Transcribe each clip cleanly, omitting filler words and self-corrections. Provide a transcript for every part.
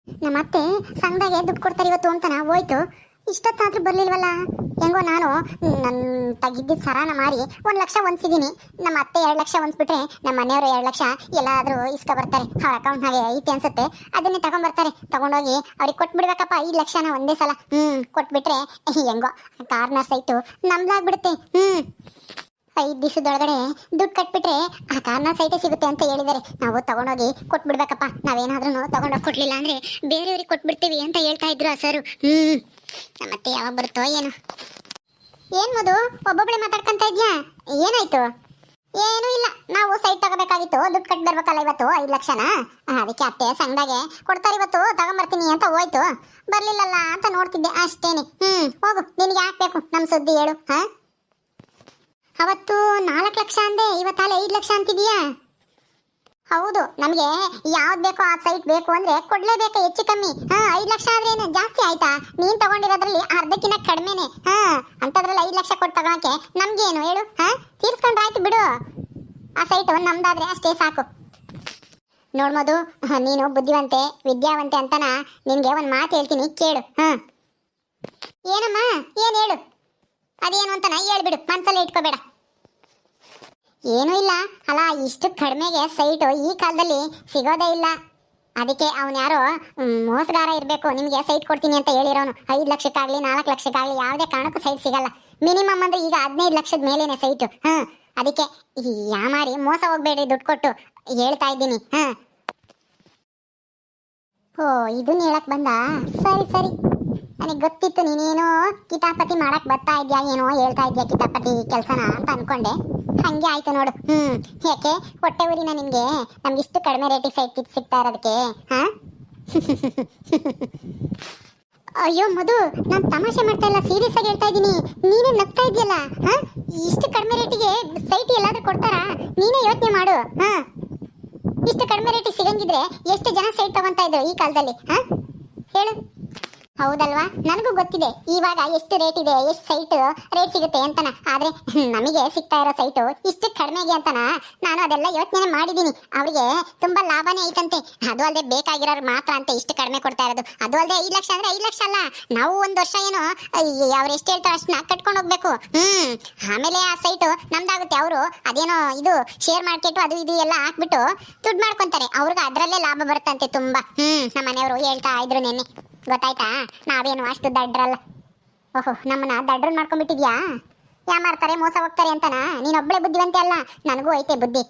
ನಮ್ಮ ಅತ್ತೆ ಸಂಘದಾಗೆ ದುಡ್ಡು ಕೊಡ್ತಾರೆ ಇವತ್ತು ಅಂತನ ಹೋಯ್ತು. ಇಷ್ಟೊತ್ತಾದ್ರೂ ಬರ್ಲಿಲ್ವಲ್ಲ. ಹೆಂಗೋ ನಾನು ನನ್ನ ತೆಗಿದ್ದ ಸರಾನ ಮಾರಿ 1,00,000 ಹೊಂದಿಸಿದೀನಿ. ನಮ್ಮ ಅತ್ತೆ 2,00,000 ಹೊಂದ್ಬಿಟ್ರೆ ನಮ್ಮ ಮನೆಯವರು 2,00,000 ಎಲ್ಲಾದ್ರೂ ಇಸ್ಕೊ ಬರ್ತಾರೆ. ಅವ್ರ ಅಕೌಂಟ್ನಾಗೆ ಐತೆ ಅನ್ಸುತ್ತೆ, ಅದನ್ನೇ ತಗೊಂಡ್ಬರ್ತಾರೆ. ತಗೊಂಡೋಗಿ ಅವ್ರಿಗೆ ಕೊಟ್ಬಿಡ್ಬೇಕಪ್ಪ 5,00,000 ಒಂದೇ ಸಲ. ಕೊಟ್ಬಿಟ್ರೆ ಹೆಂಗೋ ಕಾರ್ನರ್ ಸೈಟು ನಮ್ದಾಗ್ಬಿಡುತ್ತೆ. 5 ದಿವಸದೊಳಗಡೆ ದುಡ್ಡು ಕಟ್ಬಿಟ್ರೆ ಆ ಕಾರ್ನರ್ ಸೈಟೇ ಸಿಗುತ್ತೆ ಅಂತ ಹೇಳಿದ್ದಾರೆ. ನಾವು ತಗೊಂಡೋಗಿ ಕೊಟ್ಬಿಡ್ಬೇಕಪ್ಪ. ನಾವೇನಾದ್ರೂ ತಗೊಂಡೋಗಿ ಕೊಡ್ಲಿಲ್ಲ ಅಂದ್ರೆ ಬೇರೆಯವ್ರಿಗೆ ಕೊಟ್ಬಿಡ್ತೀವಿ ಅಂತ ಹೇಳ್ತಾ ಇದ್ರು ಆ ಸರು. ಮತ್ತೆ ಯಾವಾಗ ಬರುತ್ತೋ ಏನು. ಏನ್ ಮಧು ಒಬ್ಬೊಬ್ಬಳೆ ಮಾತಾಡ್ಕೊಂತ ಇದ್ಯಾ? ಏನಾಯ್ತು? ಏನೂ ಇಲ್ಲ, ನಾವು ಸೈಟ್ ತಗೋಬೇಕಾಗಿತ್ತು, ದುಡ್ಡು ಕಟ್ ಬರ್ಬೇಕಲ್ಲ ಇವತ್ತು 5,00,000ನ. ಅದಕ್ಕೆ ಅತ್ತೆ ಸಂಘದಾಗೆ ಕೊಡ್ತಾರೆ ಇವತ್ತು ತಗೊಂಬರ್ತೀನಿ ಅಂತ ಹೋಯ್ತು. ಬರ್ಲಿಲ್ಲಲ್ಲ ಅಂತ ನೋಡ್ತಿದ್ದೆ ಅಷ್ಟೇನೆ. ಹೋಗು, ನಿನ್ಗೆ ಯಾಕೆ ಬೇಕು ನಮ್ಮ ಸುದ್ದಿ ಹೇಳು. ಅವತ್ತು 4,00,000 ಅಂದೆ, ಇವತ್ತಾಲೆ 5,00,000 ಅಂತಿದೀಯಾ? ಹೌದು, ನಮಗೆ ಯಾವ್ದು ಬೇಕೋ ಆ ಸೈಟ್ ಬೇಕು ಅಂದ್ರೆ ಕೊಡ್ಲೇಬೇಕು, ಹೆಚ್ಚು ಕಮ್ಮಿ. 5,00,000 ಆದ್ರೆ ಏನು ಜಾಸ್ತಿ ಆಯ್ತಾ? ನೀನ್ ತಗೊಂಡಿರೋದ್ರಲ್ಲಿ ಅರ್ಧಕ್ಕಿಂತ ಕಡಿಮೆನೆ. ಅಂತದ್ರಲ್ಲಿ 5,00,000 ಕೊಟ್ಟು ತಗೋಕೆ ನಮ್ಗೇನು ಹೇಳು? ತೀರ್ಸ್ಕೊಂಡ್ರೆ ಆಯ್ತು ಬಿಡು. ಆ ಸೈಟು ನಮ್ದಾದ್ರೆ ಅಷ್ಟೇ ಸಾಕು. ನೋಡ್ಬೋದು, ನೀನು ಬುದ್ಧಿವಂತೆ ವಿದ್ಯಾವಂತೆ ಅಂತನ ನಿನ್ಗೆ ಒಂದ್ ಮಾತು ಹೇಳ್ತೀನಿ ಕೇಳು. ಏನಮ್ಮ? ಏನ್ ಹೇಳು? ಅದೇನು ಅಂತನ ಹೇಳ್ಬಿಡು, ಮನ್ಸಲ್ಲೇ ಇಟ್ಕೋಬೇಡ. ಏನೂ ಇಲ್ಲ ಅಲ್ಲ, ಇಷ್ಟು ಕಡಿಮೆಗೆ ಸೈಟು ಈ ಕಾಲದಲ್ಲಿ ಸಿಗೋದೇ ಇಲ್ಲ. ಅದಕ್ಕೆ ಅವನು ಯಾರೋ ಮೋಸಗಾರ ಇರಬೇಕು, ನಿಮಗೆ ಸೈಟ್ ಕೊಡ್ತೀನಿ ಅಂತ ಹೇಳಿರೋನು. 5,00,000ಕ್ಕಾಗಲಿ 4,00,000ಕ್ಕಾಗಲಿ ಯಾವುದೇ ಕಾರಣಕ್ಕೂ ಸೈಟ್ ಸಿಗಲ್ಲ. ಮಿನಿಮಮ್ ಅಂದ್ರೆ ಈಗ 15,00,000 ಮೇಲೇನೆ ಸೈಟು. ಅದಕ್ಕೆ ಯಾಮಾರಿ ಮೋಸ ಹೋಗ್ಬೇಡ್ರಿ, ದುಡ್ಡು ಕೊಟ್ಟು ಹೇಳ್ತಾ ಇದ್ದೀನಿ. ಓ, ಇದನ್ನ ಹೇಳಕ್ ಬಂದ? ಸರಿ ಸರಿ, ನನಗೆ ಗೊತ್ತಿತ್ತು ನೀನೇನೋ ಕಿತಾಪತಿ ಮಾಡಕ್ ಬರ್ತಾ ಇದ್ಯಾ, ಏನೋ ಹೇಳ್ತಾ ಇದ್ಯಾ ಕಿತಾಪತಿ ಕೆಲಸನ ಅಂತ ಅನ್ಕೊಂಡೆ. ಹಂಗೆ ಆಯ್ತು ನೋಡು. ಯಾಕೆ ಹೊಟ್ಟೆ ಊರಿನ ನಿಮ್ಗೆ ನಮ್ಗಿಷ್ಟು ಕಡಿಮೆ ರೇಟಿಗೆ ಸೈಟ್ ಸಿಗ್ತಾ ಇರೋದಕ್ಕೆ? ಅಯ್ಯೋ ಮಧು, ನಾನು ತಮಾಷೆ ಮಾಡ್ತಾ ಇಲ್ಲ, ಸೀರಿಯಸ್ ಆಗಿ ಹೇಳ್ತಾ ಇದ್ದೀನಿ. ನೀನೇ ನಗ್ತಾ ಇದೆಯಲ್ಲ. ಇಷ್ಟು ಕಡಿಮೆ ರೇಟಿಗೆ ಸೈಟ್ ಎಲ್ಲಾದ್ರೂ ಕೊಡ್ತಾರಾ? ನೀನೇ ಯೋಚನೆ ಮಾಡು. ಇಷ್ಟು ಕಡಿಮೆ ರೇಟಿಗೆ ಸಿಗಂಗಿದ್ರೆ ಎಷ್ಟು ಜನ ಸೈಟ್ ತಗೊಂತಾ ಇದ್ರು ಈ ಕಾಲದಲ್ಲಿ? ಹೇಳು. ಹೌದಲ್ವಾ? ನನಗೂ ಗೊತ್ತಿದೆ ಇವಾಗ ಎಷ್ಟು ರೇಟ್ ಇದೆ, ಎಷ್ಟು ಸೈಟ್ ರೇಟ್ ಸಿಗುತ್ತೆ ಅಂತನ. ಆದ್ರೆ ನಮಗೆ ಸಿಗ್ತಾ ಇರೋ ಸೈಟು ಇಷ್ಟು ಕಡಿಮೆಗೆ ಅಂತನ ನಾನು ಅದೆಲ್ಲ ಯೋಚನೆ ಮಾಡಿದ್ದೀನಿ. ಅವ್ರಿಗೆ ತುಂಬಾ ಲಾಭನೇ ಐತಂತೆ. ಅದು ಅಲ್ಲದೆ ಬೇಕಾಗಿರೋರು ಮಾತ್ರ ಅಂತ ಇಷ್ಟು ಕಡಿಮೆ ಕೊಡ್ತಾ ಇರೋದು. ಅದು ಅಲ್ಲದೆ 5,00,000 ಅಂದ್ರೆ 5,00,000 ಅಲ್ಲ, ನಾವು ಒಂದು ವರ್ಷ ಏನೋ ಅವ್ರು ಎಷ್ಟು ಹೇಳ್ತಾರೆ ಅಷ್ಟನ್ನ ಕಟ್ಕೊಂಡು ಹೋಗ್ಬೇಕು. ಆಮೇಲೆ ಆ ಸೈಟು ನಮ್ದಾಗುತ್ತೆ. ಅವರು ಅದೇನೋ ಇದು ಶೇರ್ ಮಾರ್ಕೆಟ್ ಅದು ಇದು ಎಲ್ಲ ಹಾಕ್ಬಿಟ್ಟು ದುಡ್ಡು ಮಾಡ್ಕೊಂತಾರೆ. ಅವ್ರಿಗೆ ಅದರಲ್ಲೇ ಲಾಭ ಬರುತ್ತಂತೆ ತುಂಬಾ. ನಮ್ಮ ಮನೆಯವರು ಹೇಳ್ತಾ ಇದ್ರು ನೆನ್ನೆ. ಗೊತ್ತಾಯ್ತಾ? ನಾವೇನು ಅಷ್ಟು ದಡ್ರಲ್ಲ. ಓಹೋ, ನಮ್ಮನ್ನ ದಡ್ರನ್ ಮಾಡ್ಕೊಂಡ್ಬಿಟ್ಟಿದ್ಯಾ? ಮಾಡ್ತಾರೆ ಮೋಸ ಹೋಗ್ತಾರೆ ಅಂತನ? ನೀನೊಬ್ಳೆ ಬುದ್ಧಿವಂತೆ ಅಲ್ಲ, ನನಗೂ ಐತೆ ಬುದ್ಧಿ.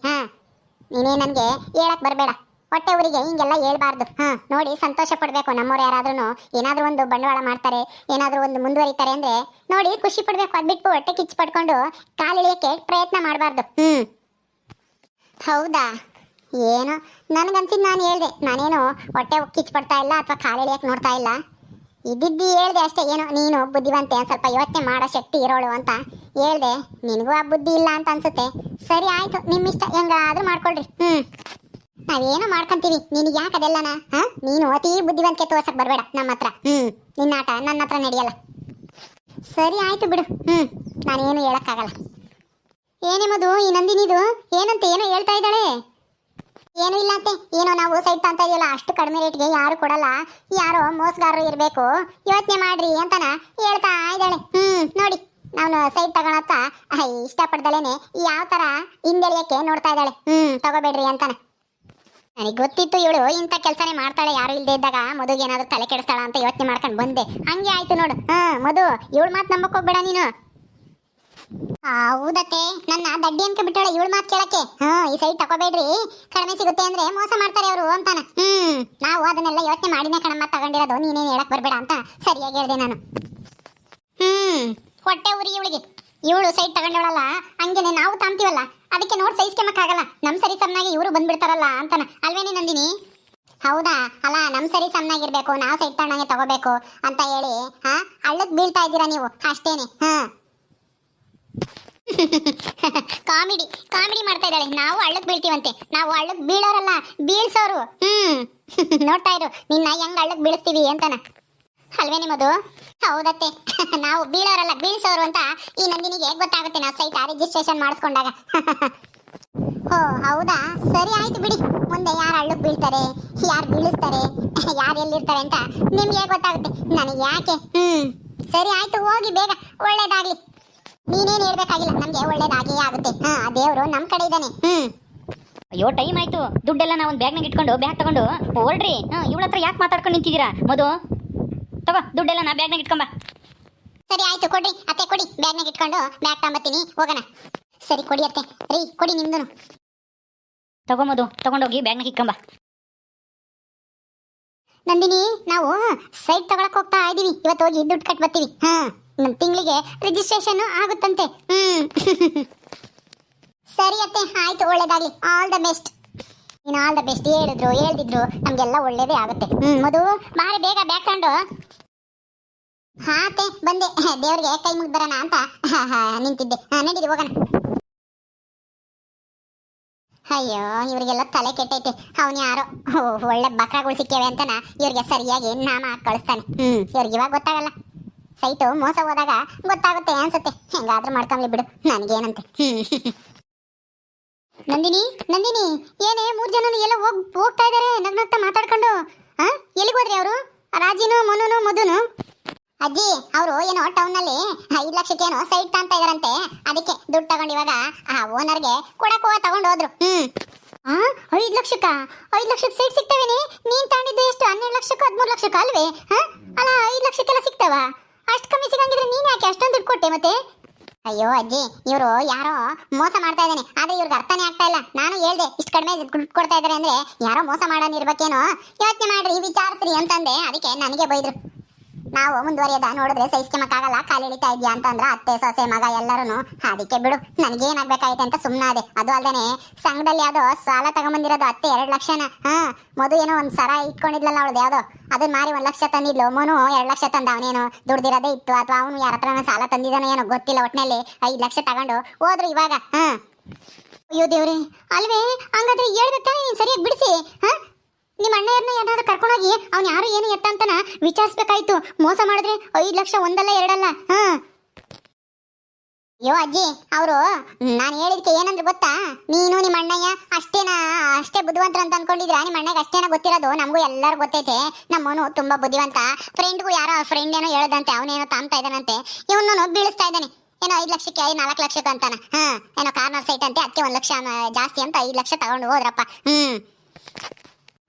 ನೀನೇ ನನ್ಗೆ ಹೇಳಕ್ ಬರ್ಬೇಡ. ಹೊಟ್ಟೆ ಊರಿಗೆ ಹಿಂಗೆಲ್ಲ ಹೇಳ್ಬಾರ್ದು. ನೋಡಿ ಸಂತೋಷ ಪಡ್ಬೇಕು. ನಮ್ಮವ್ರು ಯಾರಾದ್ರೂ ಏನಾದ್ರೂ ಒಂದು ಬಂಡವಾಳ ಮಾಡ್ತಾರೆ, ಏನಾದ್ರೂ ಒಂದು ಮುಂದುವರಿತಾರೆ ಅಂದ್ರೆ ನೋಡಿ ಖುಷಿ ಪಡ್ಬೇಕು. ಅದ್ಬಿಟ್ಟು ಹೊಟ್ಟೆ ಕಿಚ್ಚು ಪಡ್ಕೊಂಡು ಕಾಲಿಳಿಯಕ್ಕೆ ಪ್ರಯತ್ನ ಮಾಡಬಾರ್ದು. ಹೌದಾ? ಏನೋ ನನಗನ್ಸಿದ್ ನಾನು ಹೇಳ್ದೆ. ನಾನೇನು ಹೊಟ್ಟೆ ಕಿಚ್ಚು ಪಡ್ತಾ ಇಲ್ಲ ಅಥವಾ ಕಾಲಿಳಿಯಕ್ಕೆ ನೋಡ್ತಾ ಇಲ್ಲ. ಇದ್ದಿದ್ದು ಹೇಳ್ದೆ ಅಷ್ಟೇ. ಏನೋ ನೀನು ಬುದ್ಧಿವಂತೆ, ಸ್ವಲ್ಪ ಯೋಚನೆ ಮಾಡೋ ಶಕ್ತಿ ಇರೋಳು ಅಂತ ಹೇಳ್ದೆ. ನಿನಗೂ ಆ ಬುದ್ಧಿ ಇಲ್ಲ ಅಂತ ಅನ್ಸುತ್ತೆ. ಸರಿ ಆಯ್ತು, ನಿಮ್ಮಿಷ್ಟ, ಹೆಂಗಾದ್ರೂ ಮಾಡ್ಕೊಳ್ರಿ. ನಾವೇನೋ ಮಾಡ್ಕೊಂತೀವಿ, ನಿನಗೆ ಯಾಕೆ ಅದೆಲ್ಲನ? ನೀನು ಅತಿ ಬುದ್ಧಿವಂತಿಕೆ ತೋರ್ಸಕ್ ಬರ್ಬೇಡ ನಮ್ಮ ಹತ್ರ. ನಿನ್ನಾಟ ನನ್ನ ಹತ್ರ ನಡೆಯಲ್ಲ. ಸರಿ ಆಯ್ತು ಬಿಡು. ನಾನೇನು ಹೇಳಕ್ಕಾಗಲ್ಲ. ಏನೇ ಮಧು, ಈ ನಂದಿನಿದು ಏನಂತ ಏನೋ ಹೇಳ್ತಾ ಇದ್ದಾಳೆ? ಏನು ಇಲ್ಲ ಅಂತೆ. ಏನೋ ನಾವು ಸೈಟ್ ಅಂತ ಇದೆಯಲ್ಲ, ಅಷ್ಟು ಕಡಿಮೆ ರೇಟ್ಗೆ ಯಾರು ಕೊಡಲ್ಲ, ಯಾರೋ ಮೋಸಗಾರರು ಇರಬೇಕು, ಯೋಚನೆ ಮಾಡ್ರಿ ಅಂತನ ಹೇಳ್ತಾ ಇದ್ದಾಳೆ. ನೋಡಿ, ನಾನು ಸೈಟ್ ತಗೊಳತ್ತ ಇಷ್ಟಪಡ್ದಲೇನೆ ಯಾವ ತರ ಹಿಂದೆಳಿಯಕ್ಕೆ ನೋಡ್ತಾ ಇದ್ದಾಳೆ. ತಗೋಬೇಡ್ರಿ ಅಂತಾನ. ನನಗೆ ಗೊತ್ತಿತ್ತು ಇವಳು ಇಂಥ ಕೆಲಸನೇ ಮಾಡ್ತಾಳೆ, ಯಾರು ಇಲ್ಲದೆ ಇದ್ದಾಗ ಮಧುಗೆ ಏನಾದ್ರು ತಲೆ ಕೆಡಿಸ್ತಾಳ ಅಂತ ಯೋಚನೆ ಮಾಡ್ಕೊಂಡು ಬಂದೆ. ಹಂಗೆ ಆಯ್ತು ನೋಡು. ಮಧು, ಇವಳು ಮಾತು ನಂಬಕ್ ಹೋಗ್ಬೇಡ ನೀನು. ಹೌದತ್ತೆ, ನನ್ನ ದಡ್ಡಿ ಅನ್ಕ ಬಿಟ್ಟಾಳೆ ಇವಳು ಮಾತು ಕೇಳಕ್ಕೆ. ಈ ಸೈಟ್ ತಗೋಬೇಡ್ರಿ, ಕಡಿಮೆ ಸಿಗುತ್ತೆ ಅಂದ್ರೆ ಮೋಸ ಮಾಡ್ತಾರೆ ಅವರು ಅಂತಾನ. ನಾವು ಅದನ್ನೆಲ್ಲ ಯೋಚನೆ ಮಾಡಿನೇ ಕಣಮ್ಮ ತಗೊಂಡಿರೋದು, ನೀನೇನು ಹೇಳಕ್ ಬರ್ಬೇಡ ಅಂತ ಸರಿಯಾಗಿ ಹೇಳ್ದೆ ನಾನು. ಹೊಟ್ಟೆ ಊರಿ ಇವಳಿಗೆ. ಇವಳು ಸೈಟ್ ತಗೊಂಡವಳಲ್ಲ, ಹಂಗೇನೆ ನಾವು ತಾಂತೀವಲ್ಲ, ಅದಕ್ಕೆ ನೋಡಿ ಸಹಿಸ್ಕೊಂಬಕ್ಕಾಗಲ್ಲ. ನಮ್ ಸರಿ ಸಮನಾಗಿ ಇವರು ಬಂದ್ಬಿಡ್ತಾರಲ್ಲ ಅಂತಾನ. ಅಲ್ವೇನೆ ನಂದಿನಿ? ಹೌದಾ? ಅಲ್ಲ, ನಮ್ ಸರಿ ಸಮನಾಗಿರ್ಬೇಕು, ನಾವು ಸೈಟ್ ತಗೊಂಡಂಗೆ ತಗೋಬೇಕು ಅಂತ ಹೇಳಿ ಹಳ್ಳಕ್ ಬೀಳ್ತಾ ಇದ್ದೀರಾ ನೀವು ಅಷ್ಟೇನೆ. ಕಾಮಿಡಿ ಕಾಮಿಡಿ ಮಾಡ್ತಾ ಇದ್ದಾಳೆ. ನಾವು ಹಳ್ಳಕ್ ಬೀಳ್ತೀವಂತೆ. ನಾವು ಹಳ್ಳಕ್ ಬೀಳೋರಲ್ಲ, ಬೀಳ್ಸೋರು. ನೋಡ್ತಾ ಇರು ನಿನ್ನ ಹೆಂಗ್ ಹಳ್ಳಕ್ ಬೀಳಿಸ್ತೀವಿ ಅಂತಾನ. ಅಲ್ವೇನೆ ಮಧು? ಹೌದತ್ತೆ, ನಾವು ಬೀಳೋರಲ್ಲ ಬೀಳ್ಸೋರು ಅಂತ ಈ ನಂದಿನಿಗೆ ಗೊತ್ತಾಗುತ್ತೆ ನಾವು ಸೈಟ್ ರಿಜಿಸ್ಟ್ರೇಷನ್ ಮಾಡಿಸ್ಕೊಂಡಾಗ. ಓ ಹೌದಾ? ಸರಿ ಆಯ್ತು ಬಿಡಿ. ಮುಂದೆ ಯಾರು ಹಳ್ಳಕ್ ಬೀಳ್ತಾರೆ, ಯಾರು ಬೀಳಿಸ್ತಾರೆ, ಯಾರು ಎಲ್ಲಿರ್ತಾರೆ ಅಂತ ನಿಮ್ಗೆ ಗೊತ್ತಾಗುತ್ತೆ, ನನಗೆ ಯಾಕೆ? ಸರಿ ಆಯ್ತು, ಹೋಗಿ ಬೇಗ, ಒಳ್ಳೇದಾಗ್ಲಿ. ನೀನೇನು ಹೇಳ್ಬೇಕಾಗಿಲ್ಲ, ನಮ್ಗೆ ಒಳ್ಳೇದಾಗೇ ಆಗುತ್ತೆ. ದೇವ್ರು ನಮ್ ಕಡೆ ಇದ್ದಾನೆ. ಅಯ್ಯೋ ಟೈಮ್ ಆಯ್ತು, ದುಡ್ಡೆಲ್ಲ ನಾವು ಒಂದು ಬ್ಯಾಗ್ನಾಗ ಇಟ್ಕೊಂಡು ಬ್ಯಾಗ್ ತಗೊಂಡು ಹೊರಡ್ರಿ. ಇವಳ ಹತ್ರ ಯಾಕೆ ಮಾತಾಡ್ಕೊಂಡು ನಿಂತಿದ್ದೀರಾ? ಮಧು ತಗೋ ದುಡ್ಡೆಲ್ಲ ನಾ ಬ್ಯಾಗ್ನಾಗ ಇಟ್ಕೊಂಬ. ಸರಿ ಆಯ್ತು, ಕೊಡ್ರಿ ಅತ್ತೆ, ಕೊಡಿ, ಬ್ಯಾಗ್ನಾಗ ಇಟ್ಕೊಂಡು ಬ್ಯಾಗ್ ತಗೊಂಬತ್ತೀನಿ, ಹೋಗೋಣ. ಸರಿ ಕೊಡಿ ಅತ್ತೆ. ರೀ ಕೊಡಿ ನಿಮ್ದು. ತಗೋ ಮಧು, ತಗೊಂಡೋಗಿ ಬ್ಯಾಗ್ನಾಗ ಇಟ್ಕೊಂಬ. ನಂದಿನಿ, ನಾವು ಸೈಟ್ ತಗೊಳಕ್ ಹೋಗ್ತಾ ಇದೀವಿ, ಇವತ್ತು ಹೋಗಿ ದುಡ್ಡು ಕಟ್ ಬರ್ತೀವಿ. ನಮ್ ತಿಂಗಳಿಗೆ ರಿಜಿಸ್ಟ್ರೇಷನ್ ಆಗುತ್ತಂತೆ. ಸರಿ ಅತ್ತೆ, ಆಯ್ತು, ಒಳ್ಳೇದಾಗ್ಲಿ, ಆಲ್ ದ ಬೆಸ್ಟ್. ನೀನು ಆಲ್ ದ ಬೆಸ್ಟ್ ಹೇಳಿದ್ರು ಹೇಳ್ದಿದ್ರು ನಮ್ಗೆಲ್ಲ ಒಳ್ಳೇದೇ ಆಗುತ್ತೆ. ಮಧು ಬಾರಿ ಬೇಗ ಬ್ಯಾಗ್ ತಗೊಂಡು. ಹಾ ಅತ್ತೆ ಬಂದೆ, ದೇವ್ರಿಗೆ ಕೈ ಮುಗ್ದು ಬರೋಣ ಅಂತ ನಿಂತಿದ್ದೆ. ನಡೀರಿ ಹೋಗೋಣ. ಅಯ್ಯೋ ಇವ್ರಿಗೆಲ್ಲ ತಲೆ ಕೆಟ್ಟೈತೆ. ಅವನು ಯಾರೋ ಒಳ್ಳೆ ಬಕ್ರಾಗಳು ಸಿಕ್ಕೇವೆ ಅಂತನ ಇವ್ರಿಗೆ ಸರಿಯಾಗಿ ನಾಮ ಹಾಕಿ ಕಳಿಸ್ತಾನೆ. ಇವ್ರಿಗೆ ಇವಾಗ ಗೊತ್ತಾಗಲ್ಲ, ಸೈಟು ಮೋಸ ಹೋದಾಗ ಗೊತ್ತಾಗುತ್ತೆ ಅನ್ಸುತ್ತೆ. ಹೆಂಗಾದ್ರೂ ಮಾಡ್ಕೊಂಬ್ಲಿ ಬಿಡು, ನನಗೇನಂತೆ. ನಂದಿನಿ, ನಂದಿನಿ, ಏನೇ 3 ಜನನು ಎಲ್ಲ ಹೋಗ್ತಾ ಇದಾರೆ ನಗ್ನಗ್ತಾ ಮಾತಾಡ್ಕೊಂಡು. ಎಲ್ಲಿಗೆ ಹೋದ್ರಿ ಅವರು? ರಾಜಿನು, ಮನುನು, ಮಧುನು? ಅಜ್ಜಿ ಅವರು ಏನೋ ಟೌನ್ ನಲ್ಲಿ 5 ಲಕ್ಷಕ್ಕೆ ಏನೋ ಸೈಟ್ ತಾಂತ ಇದಾರಂತೆ, ಅದಕ್ಕೆ ದುಡ್ಡು ತಗೊಂಡು ಇವಾಗ ಆ ಓನರ್ಗೆ ಕೊಡಕ್ ತಗೊಂಡು ಹೋದ್ರು. 5 ಲಕ್ಷಕ್ಕ? 5 ಲಕ್ಷಕ್ಕೆ ಸೈಟ್ ಸಿಗ್ತವೇನೆ? ನೀನ್ ತಗೊಂಡಿದ್ದು ಎಷ್ಟು? 12 ಲಕ್ಷಕ್ಕ 13 ಲಕ್ಷಕ್ಕ ಅಲ್ವೇ? ಅಲ್ಲ 5 ಲಕ್ಷಕ್ಕೆಲ್ಲ ಸಿಗ್ತಾವ? ಅಷ್ಟು ಕಮ್ಮಿ ಸಿಗಂಗಿದ್ರೆ ನೀನ್ ಯಾಕೆ ಅಷ್ಟೊಂದು ದುಡ್ಡು ಕೊಟ್ಟೆ ಮತ್ತೆ? ಅಯ್ಯೋ ಅಜ್ಜಿ, ಇವರು ಯಾರೋ ಮೋಸ ಮಾಡ್ತಾ ಇದ್ದಾನೆ, ಆದ್ರೆ ಇವ್ರಿಗೆ ಅರ್ಥನೇ ಆಗ್ತಾ ಇಲ್ಲ. ನಾನು ಹೇಳ್ದೆ ಇಷ್ಟು ಕಡಿಮೆ ದುಡ್ಡು ಕೊಡ್ತಾ ಇದಾರೆ ಅಂದ್ರೆ ಯಾರೋ ಮೋಸ ಮಾಡೋನಿರ್ಬೇಕೇನೋ, ಯೋಚನೆ ಮಾಡ್ರಿ, ವಿಚಾರಿಸ್ರಿ ಅಂತಂದೆ. ಅದಕ್ಕೆ ನನಗೆ ಬೈದ್ರು. ನಾವು ಮುಂದುವರಿಯೋದ ನೋಡಿದ್ರೆ ಸಹಿಸ್ಕೊಳಕ್ಕಾಗಲ್ಲ, ಕಾಲು ಎಳಿತಾ ಇದೆಯಾ ಅಂತಂದ್ರ ಅತ್ತೆ ಸೊಸೆ ಮಗ ಎಲ್ಲರೂ. ಅದಕ್ಕೆ ಬಿಡು, ನನಗೇನಾಗ್ಬೇಕಾಯ್ತು ಅಂತ ಸುಮ್ಮನಾದೆ. ಅದು ಅಲ್ದೇನೆ ಸಂಘದಲ್ಲಿ ಯಾವ್ದೋ ಸಾಲ ತಗೊಂಬಂದಿರೋದು ಅತ್ತೆ 2 ಲಕ್ಷನ. ಮಧು ಏನೋ ಒಂದ್ ಸರ ಇಟ್ಕೊಂಡಿದ್ಲಲ್ಲ ಅವಳದು ಯಾವ್ದೋ, ಅದನ್ನ ಮಾರಿ 1 ಲಕ್ಷ ತಂದಿದ್ಲು. ಮನು 2 ಲಕ್ಷ ತಂದ. ಅವನೇನು ದುಡ್ದಿರೋದೇ ಇತ್ತು ಅಥವಾ ಅವನು ಯಾರ ಹತ್ರನ ಸಾಲ ತಂದಿದ್ದಾನೋ ಏನೋ ಗೊತ್ತಿಲ್ಲ, ಒಟ್ಟಿನಲ್ಲಿ 5 ಲಕ್ಷ ತಗೊಂಡು ಹೋದ್ರು ಇವಾಗ. ಅಯ್ಯೋ ದೇವ್ರಿ, ಅಲ್ವೇ? ಹಂಗಾದ್ರೆ ಹೇಳ್ಬೇಕಾನೆ, ನೀನ್ ಸರಿಯಾಗಿ ಬಿಡಿಸಿ. ನಿಮ್ಮ ಅಣ್ಣಯ್ಯರನ್ನ ಯಾರಾದ್ರೂ ಕರ್ಕೊಂಡೋಗಿ ಅವ್ನು ಯಾರು ಏನು ಎತ್ತ ಅಂತನ ವಿಚಾರಿಸ್ಬೇಕಾಯ್ತು. ಮೋಸ ಮಾಡಿದ್ರೆ 5 ಲಕ್ಷ ಒಂದಲ್ಲ ಎರಡಲ್ಲ. ಅಯ್ಯೋ ಅಜ್ಜಿ, ಅವರು ನಾನು ಹೇಳಿದ್ಕೆ ಏನಂದ್ರೆ ಗೊತ್ತಾ? ನೀನು ನಿಮ್ಮ ಅಣ್ಣಯ್ಯ ಅಷ್ಟೇ ಬುದ್ಧಿವಂತರ ಅಂತ ಅನ್ಕೊಂಡಿದ್ರ? ನಿಮ್ಮ ಅಣ್ಣಗೆ ಅಷ್ಟೇನ ಗೊತ್ತಿರೋದು? ನಮಗೂ ಎಲ್ಲರೂ ಗೊತ್ತೈತೆ. ನಮ್ಮವನು ತುಂಬಾ ಬುದ್ಧಿವಂತ. ಫ್ರೆಂಡ್ಗೂ ಯಾರೋ ಫ್ರೆಂಡ್ ಏನೋ ಹೇಳ್ದಂತೆ, ಅವನೇನೋ ತಾಮ್ತಾ ಇದ್ದಾನಂತೆ, ಇವನು ಬೀಳಿಸ್ತಾ ಇದ್ದಾನೆ. ಏನೋ 5 ಲಕ್ಷಕ್ಕೆ 4 ಲಕ್ಷಕ್ಕೆ ಅಂತಾನ. ಏನೋ ಕಾರ್ನರ್ ಸೈಟ್ ಅಂತೆ, ಅದಕ್ಕೆ 1 ಲಕ್ಷ ಜಾಸ್ತಿ ಅಂತ 5 ಲಕ್ಷ ತಗೊಂಡು ಹೋದ್ರಪ್ಪ.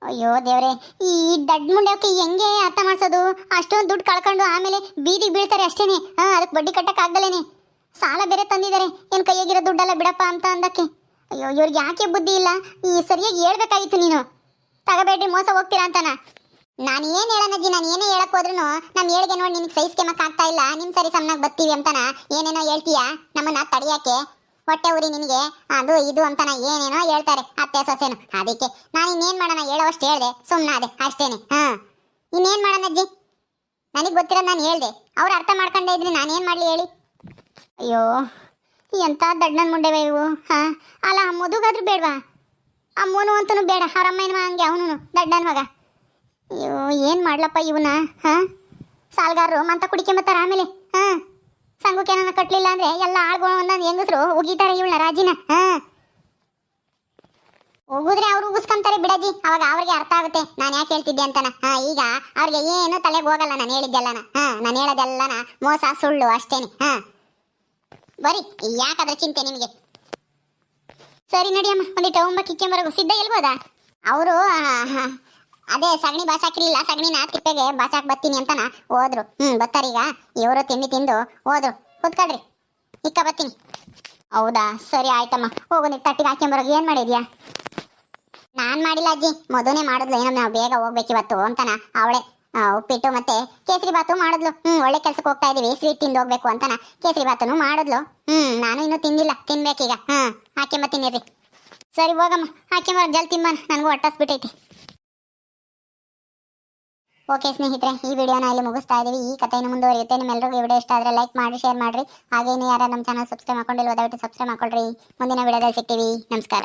ಅಯ್ಯೋ ದೇವ್ರೆ, ಈ ದಡ್ಡ ಮುಂಡಕ್ಕೆ ಹೆಂಗೆ ಅರ್ಥ ಮಾಡ್ಸೋದು? ಅಷ್ಟೊಂದು ದುಡ್ಡು ಕಳ್ಕೊಂಡು ಆಮೇಲೆ ಬೀದಿಗೆ ಬೀಳ್ತಾರೆ ಅಷ್ಟೇನೆ. ಅದಕ್ಕೆ ಬಡ್ಡಿ ಕಟ್ಟಕ್ ಆಗ್ದಲೇನೆ ಸಾಲ ಬೇರೆ ತಂದಿದ್ದಾರೆ. ಏನ್ ಕೈಯಾಗಿರೋ ದುಡ್ಡೆಲ್ಲ ಬಿಡಪ್ಪ ಅಂತ ಅಂದಕ್ಕೆ. ಅಯ್ಯೋ ಇವ್ರಿಗೆ ಯಾಕೆ ಬುದ್ಧಿ ಇಲ್ಲ? ಈ ಸರಿಯಾಗಿ ಹೇಳ್ಬೇಕಾಗಿತ್ತು, ನೀನು ತಗಬೇಡ್ರಿ ಮೋಸ ಹೋಗ್ತೀರಾ ಅಂತಾನ. ನಾನು ಏನ್ ಹೇಳನಜ್ಜಿ, ನಾನು ಏನೇ ಹೇಳಕ್ ಹೋದ್ರು ನಮ್ ಹೇಳಿಗೆ ನೋಡಿ ನಿನಗೆ ಸಹಿಸ್ಕೆಮಕ್ ಆಗ್ತಾ ಇಲ್ಲ, ನಿಮ್ ಸರಿ ಸಮನಾಗಿ ಬರ್ತೀವಿ ಅಂತಾನ ಏನೇನೋ ಹೇಳ್ತೀಯಾ ನಮ್ಮನ್ನ ತಡಿಯಾಕೆ. ಹೊಟ್ಟೆ ಉರಿ ನಿನಗೆ, ಅದು ಇದು ಅಂತಾನ ಏನೇನೋ ಹೇಳ್ತಾರೆ ಅತ್ತೆ ಸೊಸೆನು. ಅದಕ್ಕೆ ನಾನು ಇನ್ನೇನ್ ಮಾಡೋಣ, ಹೇಳೋವಷ್ಟು ಹೇಳ್ದೆ, ಸುಮ್ಮನಾದೆ ಅಷ್ಟೇನೆ. ಇನ್ನೇನ್ ಮಾಡೋಣ ಅಜ್ಜಿ, ನನಗೆ ಗೊತ್ತಿರೋದು ನಾನು ಹೇಳ್ದೆ, ಅವ್ರು ಅರ್ಥ ಮಾಡ್ಕೊಂಡೇ ಇದ್ರಿ ನಾನೇನ್ ಮಾಡ್ಲಿ ಹೇಳಿ? ಅಯ್ಯೋ ಎಂತ ದಡ್ಡನ್ ಮುಂಡೆವೆ ಇವು. ಅಲ್ಲ ಆ ಮದುಗಾದ್ರೂ ಬೇಡವಾ? ಅಮ್ಮನು ಅಂತನೂ ಬೇಡ, ಅವ್ರ ಅಮ್ಮನ ಹಂಗೆ ಅವನು ದಡ್ಡನ್ ಮಗ. ಅಯ್ಯೋ ಏನ್ ಮಾಡ್ಲಪ್ಪ ಇವನ. ಸಾಲ್ಗಾರರು ಮಂತ ಕುಡಿಕೊಂಬತ್ತಾರ, ಆಮೇಲೆ ಸಂಘಕ್ಕೆ ಏನಾನ ಕಟ್ಲಿಲ್ಲ ಅಂದ್ರೆ ಎಲ್ಲ ಆಳ್ಗಳು ಒಂದೊಂದು ಹೆಂಗಸರು ಉಗಿತಾರೆ ಇವಳ ರಾಜಿನ. ಉಗಿದ್ರೆ ಅವ್ರು ಉಗಿಸ್ಕೊಂತಾರೆ ಬಿಡಜ್ಜಿ, ಅವಾಗ ಅವ್ರಿಗೆ ಅರ್ಥ ಆಗುತ್ತೆ ನಾನು ಯಾಕೆ ಹೇಳ್ತಿದ್ದೆ ಅಂತಾನ. ಈಗ ಅವ್ರಿಗೆ ಏನು ತಲೆಗೆ ಹೋಗಲ್ಲ ನಾನು ಹೇಳಿದ್ದೆಲ್ಲನ. ನಾನು ಹೇಳೋದೆಲ್ಲನ ಮೋಸ ಸುಳ್ಳು ಅಷ್ಟೇನೆ. ಬರೀ ಯಾಕಾದ್ರೆ ಚಿಂತೆ ನಿಮಗೆ? ಸರಿ ನಡಿಯಮ್ಮ, ಒಂದಿಟ್ಟು ಒಂಬ ಕಿಕ್ಕೆಂಬರಗು ಸಿದ್ಧ ಇಲ್ಬೋದಾ? ಅವರು ಅದೇ ಸಗಣಿ ಬಾಸಾಕಿರ್ಲಿಲ್ಲ, ಸಗಣಿನ ತಿಪ್ಪೆಗೆ ಬಾಸಾಕ್ ಬರ್ತೀನಿ ಅಂತಾನ ಹೋದ್ರು. ಬರ್ತಾರೀಗ ಇವರು ತಿಂಡಿ ತಿಂದು ಹೋದ್ರು. ಕೂತ್ಕೊಳ್ರಿ, ಇಕ್ಕ ಬರ್ತೀನಿ. ಹೌದಾ, ಸರಿ ಆಯ್ತಮ್ಮ, ಹೋಗು. ತಟ್ಟಿಗೆ ಹಾಕ್ಕೊಂಬರೋದು ಏನ್ ಮಾಡಿದ್ಯಾ? ನಾನ್ ಮಾಡಿಲ್ಲ ಅಜ್ಜಿ, ಮದುವೆ ಮಾಡಿದ್ಲು. ಏನೋ ನಾವು ಬೇಗ ಹೋಗ್ಬೇಕಿವತ್ತು ಅಂತಾನ ಅವಳೆ ಉಪ್ಪಿಟ್ಟು ಮತ್ತೆ ಕೇಸರಿ ಬಾತು ಮಾಡಿದ್ಲು. ಒಳ್ಳೆ ಕೆಲ್ಸಕ್ಕೆ ಹೋಗ್ತಾ ಇದೀವಿ, ಸ್ವೀಟ್ ತಿಂದು ಹೋಗ್ಬೇಕು ಅಂತಾನ ಕೇಸರಿ ಬಾತನು ಮಾಡಿದ್ಲು. ನಾನು ಇನ್ನೂ ತಿಂದಿಲ್ಲ, ತಿನ್ಬೇಕೀಗ. ಹಾಕ್ಕೊಂಬತ್ತೀನಿ. ಸರಿ ಹೋಗಮ್ಮ, ಹಾಕ್ಕೊಂಬರ ಜಲ್ ತಿಮ್ಮನ, ನನಗೂ ಹೊಟ್ಟಸ್ಬಿಟ್ಟೈತಿ. ಓಕೆ ಸ್ನೇಹಿತರೆ, ಈ ವಿಡಿಯೋನ ಇಲ್ಲಿ ಮುಗಿಸ್ತಾ ಇದೀವಿ. ಈ ಕಥೆಯನ್ನು ಮುಂದುವರಿಯುತ್ತೆ. ನಿಮ್ಮೆಲ್ಲರಿಗೂ ಈ ವಿಡಿಯೋ ಇಷ್ಟ ಆದರೆ ಲೈಕ್ ಮಾಡಿ, ಶೇರ್ ಮಾಡಿರಿ. ಹಾಗೇನೇ ಯಾರು ನಮ್ಮ ಚಾನಲ್ ಸಬ್ಸ್ಕ್ರೈಬ್ ಮಾಡ್ಕೊಂಡಿಲ್ವೋ ದಯವಿಟ್ಟು ಸಬ್ಸ್ಕ್ರೈಬ್ ಮಾಡ್ಕೊಳ್ರಿ. ಮುಂದಿನ ವಿಡಿಯೋದಲ್ಲಿ ಸಿಗ್ತೀವಿ. ನಮಸ್ಕಾರ.